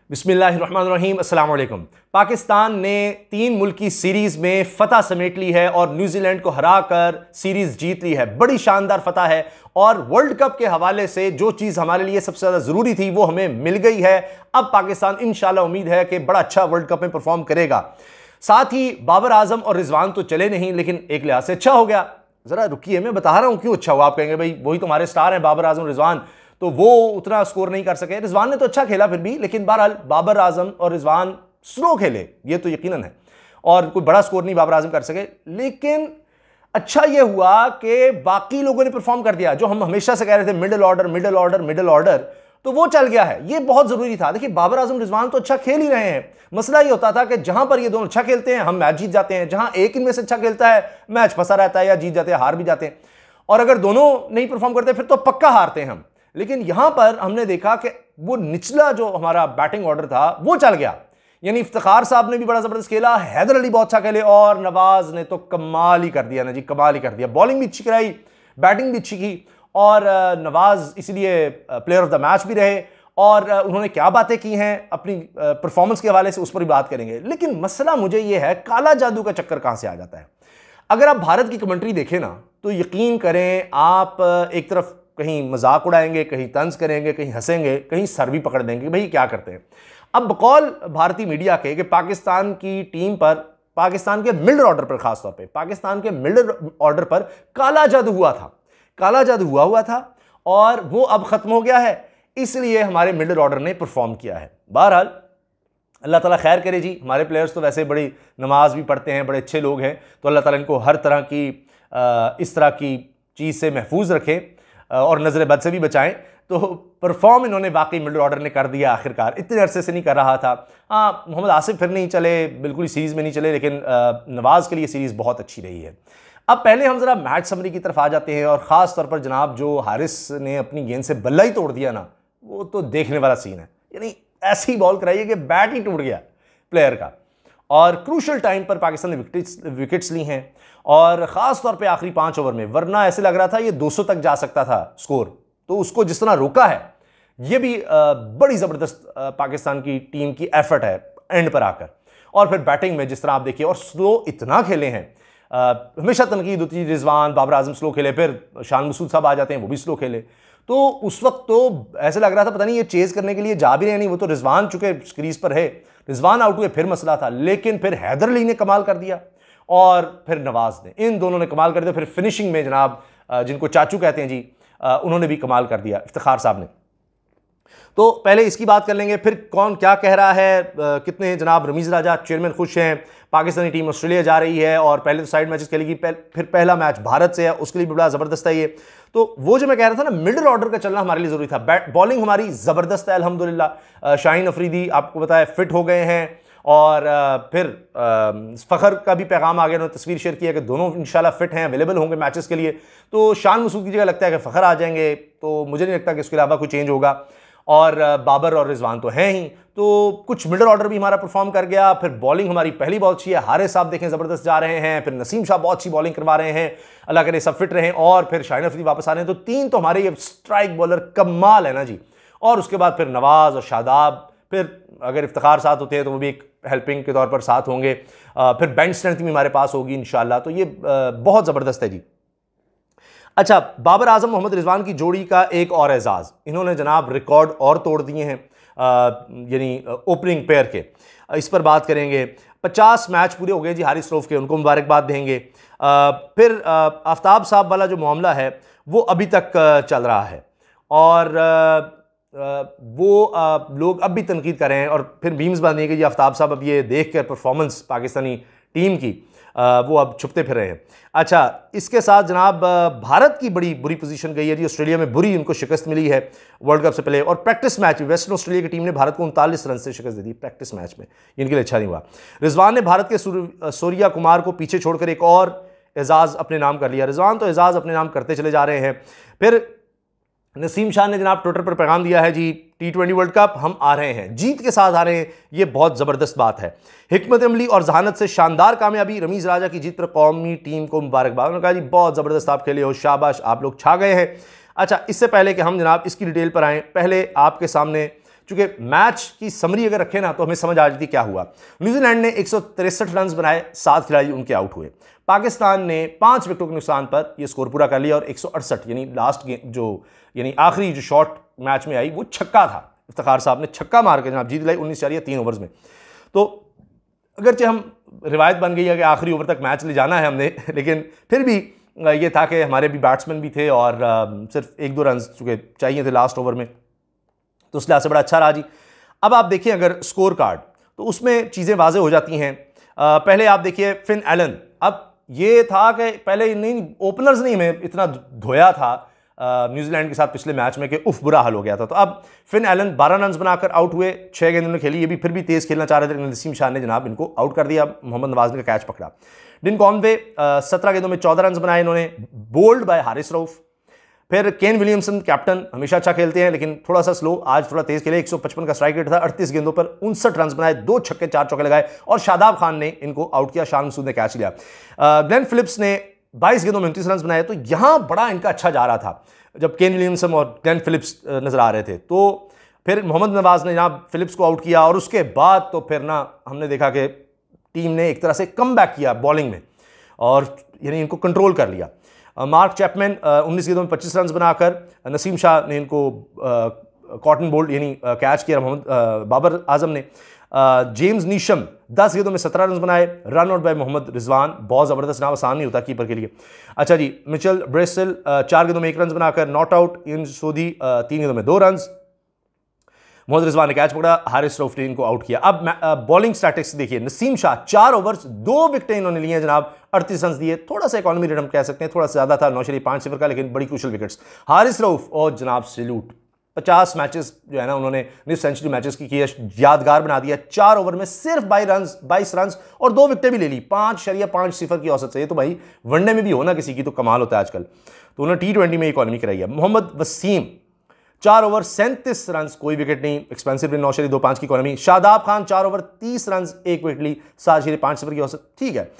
बिस्मिल्लाहिर्रहमानिर्रहीम अस्सलाम वालेकुम। पाकिस्तान ने 3 मुल्की सीरीज में फतह समेट ली है और न्यूजीलैंड को हराकर सीरीज जीत ली है। बड़ी शानदार फतह है और वर्ल्ड कप के हवाले से जो चीज़ हमारे लिए सबसे ज़्यादा ज़रूरी थी वो हमें मिल गई है। अब पाकिस्तान इंशाल्लाह उम्मीद है कि बड़ा अच्छा वर्ल्ड कप में परफॉर्म करेगा। साथ ही बाबर आजम और रिजवान तो चले नहीं, लेकिन एक लिहाज से अच्छा हो गया। ज़रा रुकिए, मैं बता रहा हूँ क्यों अच्छा हुआ। आप कहेंगे भाई वही तुम्हारे स्टार हैं बाबर आजम रिजवान, तो वो उतना स्कोर नहीं कर सके। रिजवान ने तो अच्छा खेला फिर भी, लेकिन बहरहाल बाबर आजम और रिजवान स्लो खेले, ये तो यकीनन है, और कोई बड़ा स्कोर नहीं बाबर आजम कर सके। लेकिन अच्छा ये हुआ कि बाकी लोगों ने परफॉर्म कर दिया। जो हम हमेशा से कह रहे थे middle order middle order middle order, तो वो चल गया है। ये बहुत जरूरी था। देखिए बाबर आजम रिजवान तो अच्छा खेल ही रहे हैं। मसला ये होता था कि जहां पर ये दोनों अच्छा खेलते हैं हम मैच जीत जाते हैं, जहां एक इनमें से अच्छा खेलता है मैच फंसा रहता है, या जीत जाते हैं हार भी जाते हैं, और अगर दोनों नहीं परफॉर्म करते फिर तो पक्का हारते हैं हम। लेकिन यहां पर हमने देखा कि वो निचला जो हमारा बैटिंग ऑर्डर था वो चल गया। यानी इफ्तिखार साहब ने भी बड़ा जबरदस्त खेला, हैदर अली बहुत अच्छा खेले, और नवाज ने तो कमाल ही कर दिया ना जी, कमाल ही कर दिया। बॉलिंग भी अच्छी कराई, बैटिंग भी अच्छी की, और नवाज इसलिए प्लेयर ऑफ द मैच भी रहे। और उन्होंने क्या बातें की हैं अपनी परफॉर्मेंस के हवाले से, उस पर भी बात करेंगे। लेकिन मसला मुझे यह है, काला जादू का चक्कर कहां से आ जाता है। अगर आप भारत की कमेंट्री देखें ना, तो यकीन करें आप एक तरफ कहीं मजाक उड़ाएंगे, कहीं तंज करेंगे, कहीं हंसेंगे, कहीं सर भी पकड़ देंगे भाई क्या करते हैं। अब बकौल भारतीय मीडिया के कि पाकिस्तान की टीम पर, पाकिस्तान के मिडल ऑर्डर पर, खासतौर पे पाकिस्तान के मिडल ऑर्डर पर काला जादू हुआ था, काला जादू हुआ था, और वो अब खत्म हो गया है, इसलिए हमारे मिडल ऑर्डर ने परफॉर्म किया है। बहरहाल अल्लाह ताला खैर करे जी। हमारे प्लेयर्स तो वैसे बड़ी नमाज भी पढ़ते हैं, बड़े अच्छे लोग हैं, तो अल्लाह ताला इनको हर तरह की इस तरह की चीज़ से महफूज रखें और नज़र बद से भी बचाएं। तो परफॉर्म इन्होंने वाकई मिडल ऑर्डर ने कर दिया आखिरकार, इतने अरसे से नहीं कर रहा था। हाँ, मोहम्मद आसिफ फिर नहीं चले, बिल्कुल सीरीज़ में नहीं चले, लेकिन नवाज़ के लिए सीरीज़ बहुत अच्छी रही है। अब पहले हम ज़रा मैच समरी की तरफ आ जाते हैं, और ख़ास तौर पर जनाब जो हारिस ने अपनी गेंद से बल्ला ही तोड़ दिया ना, वो तो देखने वाला सीन है। यानी ऐसी ही बॉल कराई है कि बैट ही टूट गया प्लेयर का, और क्रूशल टाइम पर पाकिस्तान ने विकेट्स ली हैं, और ख़ास तौर पे आखिरी 5 ओवर में, वरना ऐसे लग रहा था ये 200 तक जा सकता था स्कोर, तो उसको जिस तरह रोका है, ये भी बड़ी ज़बरदस्त पाकिस्तान की टीम की एफर्ट है एंड पर आकर। और फिर बैटिंग में जिस तरह आप देखिए, और स्लो इतना खेले हैं। हमेशा तनकीद होती है, रिजवान बाबर आजम स्लो खेले, फिर शान मसूद साहब आ जाते हैं, वो भी स्लो खेले, तो उस वक्त तो ऐसे लग रहा था पता नहीं ये चेज करने के लिए जा भी रहे नहीं। वो तो रिजवान चुके क्रीज पर है, रिजवान आउट हुए फिर मसला था, लेकिन फिर हैदर अली ने कमाल कर दिया और फिर नवाज ने, इन दोनों ने कमाल कर दिया। फिर फिनिशिंग में जनाब जिनको चाचू कहते हैं जी, उन्होंने भी कमाल कर दिया, इफ्तिखार साहब ने। तो पहले इसकी बात कर लेंगे, फिर कौन क्या कह रहा है, कितने जनाब रमीज़ राजा चेयरमैन खुश हैं। पाकिस्तानी टीम ऑस्ट्रेलिया जा रही है, और पहले तो साइड मैचेस खेलेगी, फिर पहला मैच भारत से है, उसके लिए भी बड़ा ज़बरदस्त है ये। तो वो जो मैं कह रहा था ना, मिडिल ऑर्डर का चलना हमारे लिए ज़रूरी था। बॉलिंग हमारी ज़बरदस्त है अल्हम्दुलिल्लाह। शाहीन अफरीदी आपको पता है फिट हो गए हैं, और फिर फ़खर का भी पैगाम आ गया, उन्होंने तस्वीर शेयर किया कि दोनों इंशाल्लाह फिट हैं, अवेलेबल होंगे मैचेस के लिए। तो शान मसूद की जगह लगता है कि फ़खर आ जाएंगे, तो मुझे नहीं लगता कि इसके अलावा कोई चेंज होगा। और बाबर और रिजवान तो हैं ही, तो कुछ मिडल ऑर्डर भी हमारा परफॉर्म कर गया। फिर बॉलिंग हमारी पहली बहुत अच्छी है, हारिस साहब देखें ज़बरदस्त जा रहे हैं, फिर नसीम शाह बहुत अच्छी बॉलिंग करवा रहे हैं, अल्लाह करे सब फिट रहें, और फिर शाहीन अफरीदी वापस आ रहे हैं। तो 3 तो हमारे ये स्ट्राइक बॉलर कमाल है ना जी। और उसके बाद फिर नवाज और शादाब, फिर अगर इफ्तिखार साथ होते हैं तो वो भी एक हेल्पिंग के तौर पर साथ होंगे। फिर बेंच स्ट्रेंथ भी हमारे पास होगी इंशाल्लाह, तो ये बहुत ज़बरदस्त है जी। अच्छा, बाबर आजम मोहम्मद रिजवान की जोड़ी का एक और एजाज़, इन्होंने जनाब रिकॉर्ड और तोड़ दिए हैं, यानी ओपनिंग पेयर के, इस पर बात करेंगे। 50 मैच पूरे हो गए जी हारिस रऊफ के, उनको मुबारकबाद देंगे। फिर आफ्ताब साहब वाला जो मामला है वो अभी तक चल रहा है, और वो लोग अब भी तनकीद कर रहे हैं, और फिर मीम्स बनिए कि जी आफ्ताब साहब अब ये देख कर परफॉर्मेंस पाकिस्तानी टीम की वो अब छुपते फिर रहे हैं। अच्छा, इसके साथ जनाब भारत की बड़ी बुरी पोजीशन गई है जी, ऑस्ट्रेलिया में बुरी इनको शिकस्त मिली है वर्ल्ड कप से पहले। और प्रैक्टिस मैच में वेस्टर्न ऑस्ट्रेलिया की टीम ने भारत को 39 रन से शिकस्त दे दी प्रैक्टिस मैच में, इनके लिए अच्छा नहीं हुआ। रिजवान ने भारत के सूर्या कुमार को पीछे छोड़कर एक और एजाज़ अपने नाम कर लिया। रिजवान तो एजाज़ अपने नाम करते चले जा रहे हैं। फिर नसीम शाह ने जनाब ट्विटर पर पैगाम दिया है जी, T20 वर्ल्ड कप हम आ रहे हैं, जीत के साथ आ रहे हैं, ये बहुत ज़बरदस्त बात है। हिकमत अमली और जहानत से शानदार कामयाबी, रमीज़ राजा की जीत पर कौमी टीम को मुबारकबाद। उन्होंने कहा जी बहुत ज़बरदस्त आप खेले हो, शाबाश, आप लोग छा गए हैं। अच्छा, इससे पहले कि हम जनाब इसकी डिटेल पर आएँ, पहले आपके सामने चूंकि मैच की समरी अगर रखें ना तो हमें समझ आ जाती क्या हुआ। न्यूजीलैंड ने 163 रन बनाए, 7 खिलाड़ी उनके आउट हुए। पाकिस्तान ने 5 विकेटों के नुकसान पर यह स्कोर पूरा कर लिया और 168 यानी लास्ट गेम यानी आखिरी जो शॉट मैच में आई वो छक्का था। इफ्तिखार साहब ने छक्का मार के जनाब जीत लाई 19-3 ओवर्स में। तो अगरचे हम रिवायत बन गई है कि आखिरी ओवर तक मैच ले जाना है हमने, लेकिन फिर भी ये था कि हमारे भी बैट्समैन भी थे और सिर्फ 1-2 रन चुके चाहिए थे लास्ट ओवर में, तो उस लिहाज से बड़ा अच्छा रहा जी। अब आप देखिए अगर स्कोर कार्ड तो उसमें चीज़ें वाज़ेह हो जाती हैं। पहले आप देखिए फिन एलन, अब ये था कि पहले नहीं ओपनर्स नहीं हमें इतना धोया था न्यूजीलैंड के साथ पिछले मैच में कि उफ बुरा हाल हो गया था। तो अब फिन एलन 12 रन बनाकर आउट हुए, 6 गेंदों में खेली, ये भी फिर भी तेज खेलना चाह रहे थे लेकिन नसीम शाह ने जनाब इनको आउट कर दिया। मोहम्मद नवाज ने कैच पकड़ा। डिन कॉनवे 17 गेंदों में 14 रन बनाए इन्होंने, बोल्ड बाय हारिस रऊफ। फिर केन विलियमसन कैप्टन, हमेशा अच्छा खेलते हैं लेकिन थोड़ा सा स्लो, आज थोड़ा तेज खेले, 155 का स्ट्राइक रेट था, 38 गेंदों पर 59 रन बनाए, 2 छक्के 4 चौके लगाए और शादाब खान ने इनको आउट किया, शान मसूद ने कैच लिया। ग्लेन फिलिप्स ने 22 गेंदों में 29 रन बनाए। तो यहां बड़ा इनका अच्छा जा रहा था जब केन विलियमसन और ग्लेन फिलिप्स नजर आ रहे थे। तो फिर मोहम्मद नवाज ने जनाब फिलिप्स को आउट किया और उसके बाद तो फिर ना हमने देखा कि टीम ने एक तरह से कम बैक किया बॉलिंग में और यानी इनको कंट्रोल कर लिया। मार्क चैपमैन 19 गेंदों में 25 रन बनाकर, नसीम शाह ने इनको कॉटन बोल्ड यानी कैच किया, मोहम्मद बाबर आजम ने। जेम्स नीशम 10 गेंदों में 17 रन बनाए, run out by Mohammad Rizwan, बहुत ज़बरदस्त, नाम आसान नहीं होता कीपर के लिए। अच्छा जी, मिचेल ब्रेसिल 4 गेंदों में 1 रन बनाकर नॉट आउट। इन सोधी 3 गेंदों में 2 रन। मोहम्मद रिजवान ने कैच पकड़ा, हारिस रऊफ ने इनको आउट किया। अब बॉलिंग स्टैटिस्टिक्स देखिए, नसीम शाह 4 ओवर्स 2 विकेटें इन्होंने ली हैं जनाब, 38 रन दिए, थोड़ा सा इकोनॉमी रेट हम कह सकते हैं, थोड़ा सा ज़्यादा था 9.5 का, लेकिन बड़ी क्रूशल विकेट्स। हारिस रऊफ और जनाब सैल्यूट, 50 मैचेस जो है ना उन्होंने निफ सेंचुरी मैचेस की है, यादगार बना दिया। 4 ओवर में सिर्फ 22 रन और 2 विकेटें भी ले ली, 5.50 की औसत से। ये तो भाई वनडे में भी हो ना किसी की तो कमाल होता है आजकल, तो उन्होंने T20 में इकोनॉमी कराई है। मोहम्मद वसीम 4 ओवर 37 रन, कोई विकेट नहीं, एक्सपेंसिव रेट 9.25 की economy. Shadab Khan 4 over 30 run, 1 wicket ली, 7.50 की औसत, ठीक है।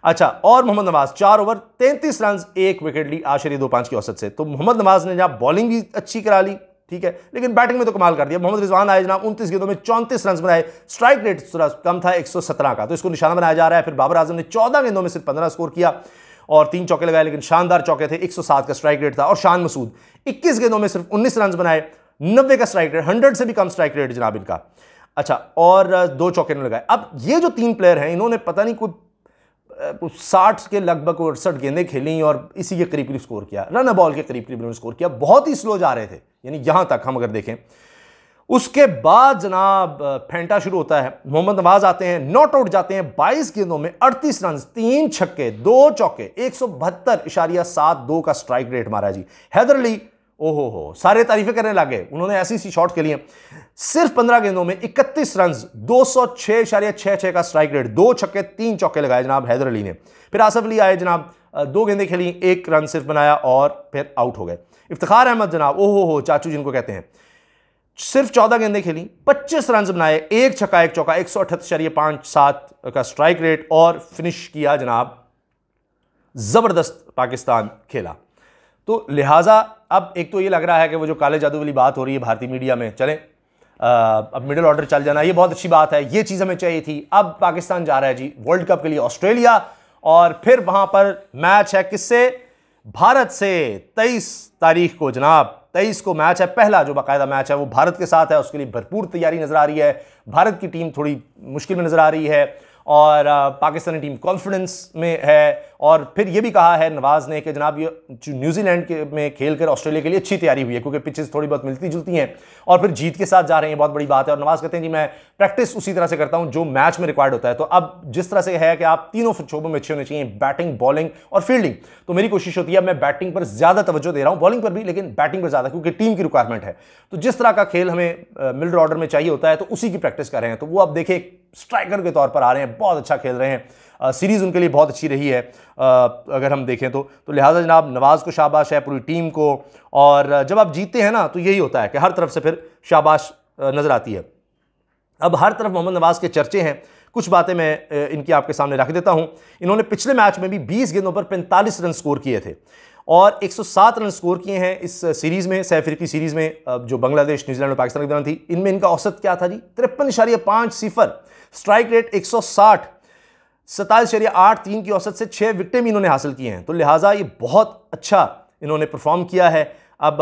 अच्छा, और Mohammad Nawaz 4 over 33 run, 1 wicket ली, 8.25 की औसत से। तो मोहम्मद नवाज ने जनाब बॉलिंग भी अच्छी करा ली, ठीक है, लेकिन बैटिंग में तो कमाल कर दिया। मोहम्मद रिजवान आए जनाब, 29 गेंदों में 34 रन बनाए, स्ट्राइक रेट थोड़ा कम था 117 का, तो इसको निशाना बनाया जा रहा है। फिर बाबर आजम ने 14 गेंदों में सिर्फ 15 स्कोर किया और 3 चौके लगाए, लेकिन शानदार चौके थे, 107 का स्ट्राइक रेट था। और शान मसूद 21 गेंदों में सिर्फ 19 रन बनाए, 90 का स्ट्राइक रेट, 100 से भी कम स्ट्राइक रेट जनाब इनका। अच्छा, और 2 चौके ने लगाए। अब ये जो 3 प्लेयर हैं, इन्होंने पता नहीं कुछ 60 के लगभग 68 गेंदें खेली और इसी के करीब करीब स्कोर किया, रन बॉल के करीब करीब स्कोर किया, बहुत ही स्लो जा रहे थे, यानी यहां तक हम अगर देखें। उसके बाद जनाब फेंटा शुरू होता है, मोहम्मद नवाज आते हैं, नॉट आउट जाते हैं, 22 गेंदों में 38 रन, 3 छक्के 2 चौके, 172.72 का स्ट्राइक रेट मारा जी। हैदर अली, ओहो हो, सारे तारीफें करने लगे, उन्होंने ऐसी सी शॉट खेली हैं, सिर्फ 15 गेंदों में 31 रन, 206.66 का स्ट्राइक रेट, 2 छक्के 3 चौके लगाए जनाब हैदर अली ने। फिर आसफ अली आए जनाब, 2 गेंदें खेली, 1 रन सिर्फ बनाया और फिर आउट हो गए। इफ्तिखार अहमद जनाब, ओहो हो, चाचू जिनको कहते हैं, सिर्फ 14 गेंदें खेली, 25 रन बनाए, 1 छक्का 1 चौका, 138.57 का स्ट्राइक रेट और फिनिश किया जनाब। जबरदस्त पाकिस्तान खेला। तो लिहाजा अब एक तो ये लग रहा है कि वो जो काले जादू वाली बात हो रही है भारतीय मीडिया में, चले अब मिडिल ऑर्डर चल जाना, ये बहुत अच्छी बात है, ये चीज़ हमें चाहिए थी। अब पाकिस्तान जा रहा है जी वर्ल्ड कप के लिए ऑस्ट्रेलिया, और फिर वहां पर मैच है किससे? भारत से। 23 तारीख को जनाब, 23 को मैच है, पहला जो बाकायदा मैच है वो भारत के साथ है। उसके लिए भरपूर तैयारी नजर आ रही है, भारत की टीम थोड़ी मुश्किल में नजर आ रही है और पाकिस्तानी टीम कॉन्फिडेंस में है। और फिर ये भी कहा है नवाज ने कि जनाब ये न्यूजीलैंड के में खेलकर ऑस्ट्रेलिया के लिए अच्छी तैयारी हुई है, क्योंकि पिचेस थोड़ी बहुत मिलती जुलती हैं और फिर जीत के साथ जा रहे हैं, बहुत बड़ी बात है। और नवाज कहते हैं जी मैं प्रैक्टिस उसी तरह से करता हूं जो मैच में रिक्वायर्ड होता है। तो अब जिस तरह से है कि आप तीनों शोबों में अच्छे होने चाहिए, बैटिंग, बॉलिंग और फील्डिंग, तो मेरी कोशिश होती है मैं बैटिंग पर ज्यादा तवज्जो दे रहा हूं, बॉलिंग पर भी लेकिन बैटिंग पर ज्यादा, क्योंकि टीम की रिक्वायरमेंट है। तो जिस तरह का खेल हमें मिडिल ऑर्डर में चाहिए होता है तो उसी की प्रैक्टिस कर रहे हैं। तो वो अब देखिए स्ट्राइकर के तौर पर आ रहे हैं, बहुत अच्छा खेल रहे हैं, सीरीज उनके लिए बहुत अच्छी रही है अगर हम देखें तो लिहाजा जनाब नवाज को शाबाश है, पूरी टीम को। और जब आप जीतते हैं ना तो यही होता है कि हर तरफ से फिर शाबाश नजर आती है। अब हर तरफ मोहम्मद नवाज के चर्चे हैं, कुछ बातें मैं इनकी आपके सामने रख देता हूं। इन्होंने पिछले मैच में भी 20 गेंदों पर 45 रन स्कोर किए थे और 107 रन स्कोर किए हैं इस सीरीज़ में, सह अफ्रीकी सीरीज़ में, जो बांग्लादेश, न्यूजीलैंड और पाकिस्तान के दौरान थी। इनमें इनका औसत क्या था जी? 53.50। स्ट्राइक रेट 160, 27.83 की औसत से 6 विकेटें भी इन्होंने हासिल की हैं। तो लिहाजा ये बहुत अच्छा इन्होंने परफॉर्म किया है। अब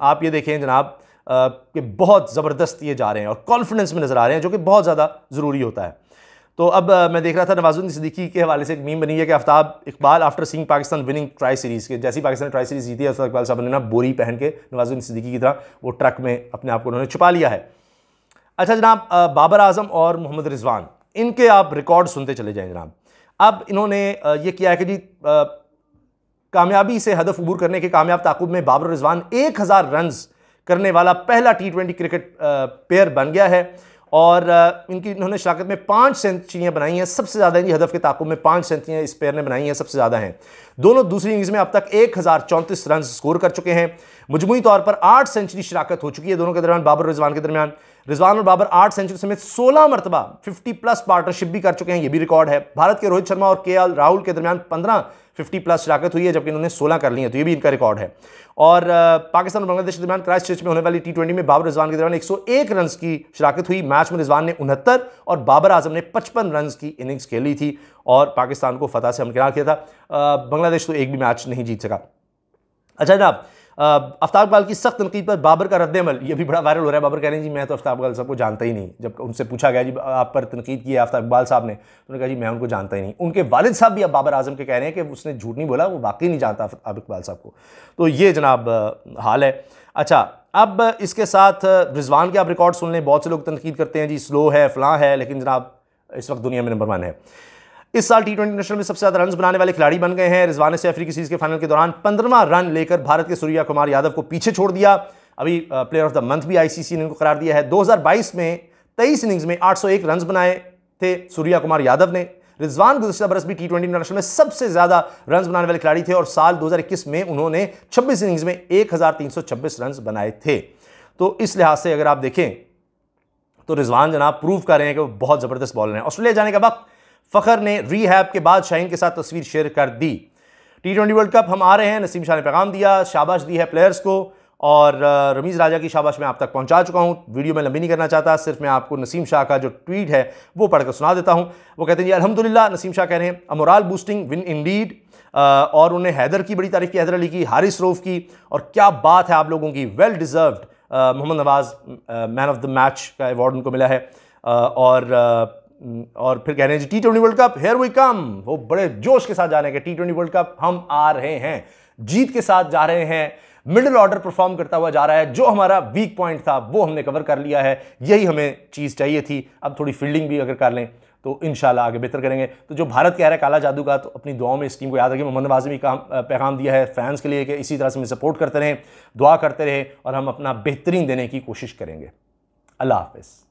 आप ये देखें जनाब कि बहुत ज़बरदस्त ये जा रहे हैं और कॉन्फिडेंस में नज़र आ रहे हैं, जो कि बहुत ज़्यादा ज़रूरी होता है। तो अब मैं देख रहा था नवाजुद्दीन सिद्दीकी के हवाले से एक मीम बनी है कि Aftab Iqbal after seeing Pakistan winning try series के, जैसी पाकिस्तान ट्राई सीरीज़ जीती है आफ्ताब इकबाल साहब ने ना बोरी पहन के नवाजुद्दीन सिद्दीकी की तरह वो ट्रक में अपने आप को उन्होंने छुपा लिया है। अच्छा जनाब, बाबर आजम और मोहम्मद रिजवान, इनके आप रिकॉर्ड सुनते चले जाएं जनाब। अब इन्होंने ये किया है कि जी कामयाबी से हदफ अबूर करने के कामयाब ताकुब में बाबर रिजवान 1000 रन करने वाला पहला T20 क्रिकेट प्लेयर बन गया है। और इनकी इन्होंने शराकत में 5 सेंचुरियां बनाई हैं, सबसे ज़्यादा इनकी हदफ के ताकुब में 5 सेंचुरियां इस प्लेयर ने बनाई हैं, सबसे ज़्यादा हैं। दोनों दूसरी इनिंग्स में अब तक 1034 रन स्कोर कर चुके हैं। मजमूई तौर पर 8 सेंचुरी शराकत हो चुकी है दोनों के दरमियान, बाबर और रिजवान के दरमियान। रिजवान और बाबर 8 सेंचुरी समेत 16 मरतबा 50+ पार्टनरशिप भी कर चुके हैं, ये भी रिकॉर्ड है। भारत के रोहित शर्मा और KL राहुल के दरमियान 15 50+ शराकत हुई है, जबकि इन्होंने 16 कर ली है, तो ये भी इनका रिकॉर्ड है। और पाकिस्तान और बांग्लादेश के दरमियान क्राइस्टचर्च में होने वाली T20 में बाबर रिजवान के दरमियान 101 रन की शराकत हुई। मैच में रिजवान ने 69 और बाबर आजम ने 55 रन की इनिंग्स खेली थी और पाकिस्तान को फतह से हमकिनार किया था। बांग्लादेश तो एक भी मैच नहीं जीत सका। अच्छा जनाब, आफ्ताब इकबाल की सख्त तनकीद पर बाबर का रद्द-ए-अमल, ये भी बड़ा वायरल हो रहा है। बाबर कह रहे हैं जी मैं तो आफ्ताब इकबाल साहब को जानता ही नहीं। जब उनसे पूछा गया जी आप पर तनकीद की है आफ्ताब इकबाल साहब ने, तो उन्होंने कहा जी मैं उनको जानता ही नहीं। उनके वालिद साहब भी अब बाबर आजम के कह रहे हैं कि उसने झूठ नहीं बोला, वो वाकई नहीं जानता आफ्ताब इकबाल साहब को। तो ये जनाब हाल है। अच्छा, अब इसके साथ रिजवान के आप रिकॉर्ड सुन लें। बहुत से लोग तनकीद करते हैं जी स्लो है, फलां है, लेकिन जनाब इस वक्त दुनिया में नंबर 1 है। इस साल T20 नेशनल में सबसे ज़्यादा रन बनाने वाले खिलाड़ी बन गए हैं। रिजवान ने अफ्रीकी सीरीज के फाइनल के दौरान 15वां रन लेकर भारत के सूर्या कुमार यादव को पीछे छोड़ दिया। अभी प्लेयर ऑफ द मंथ भी ICC ने इनको करार दिया है। 2022 में 23 इनिंग्स में 801 रन बनाए थे सूर्या कुमार यादव ने। रिजवान गुज़श्ता बरस भी T20 नेशनल में सबसे ज़्यादा रन बनाने वाले खिलाड़ी थे और साल 2021 में उन्होंने 26 इनिंग्स में 1326 रन बनाए थे। तो इस लिहाज से अगर आप देखें तो रिजवान जनाब प्रूव कर रहे हैं कि वो बहुत ज़बरदस्त बॉलर हैं। ऑस्ट्रेलिया जाने के वक्त फ़खर ने रीहैब के बाद शाहीन के साथ तस्वीर शेयर कर दी। T20 वर्ल्ड कप हम आ रहे हैं, नसीम शाह ने पैगाम दिया, शाबाश दी है प्लेयर्स को, और रमीज़ राजा की शाबाश मैं आप तक पहुंचा चुका हूं। वीडियो में लंबी नहीं करना चाहता, सिर्फ मैं आपको नसीम शाह का जो ट्वीट है वो पढ़कर सुना देता हूं। वो कहते हैं जी अल्हम्दुलिल्लाह, नसीम शाह कह रहे हैं, a moral boosting win Indeed. और उन्हें हैदर की बड़ी तारीफ की, हैदर अली की, हारिस रऊफ की, और क्या बात है आप लोगों की, well deserved. Mohammad Nawaz man of the match का अवार्ड उनको मिला है। और फिर कह रहे हैं ji T20 world cup here we come. वो बड़े जोश के साथ जा रहे हैं कि T20 वर्ल्ड कप हम आ रहे हैं, जीत के साथ जा रहे हैं। मिडिल ऑर्डर परफॉर्म करता हुआ जा रहा है, जो हमारा वीक पॉइंट था वो हमने कवर कर लिया है, यही हमें चीज़ चाहिए थी। अब थोड़ी फील्डिंग भी अगर कर लें तो इंशाल्लाह आगे बेहतर करेंगे। तो जो भारत कह रहा है काला जादू का, तो अपनी दुआओं में इस टीम को याद रखिए। मोहम्मद नवाज ने भी पैगाम दिया है फैंस के लिए कि इसी तरह से हमें सपोर्ट करते रहें, दुआ करते रहें और हम अपना बेहतरीन देने की कोशिश करेंगे। अल्लाह हाफ़िज़।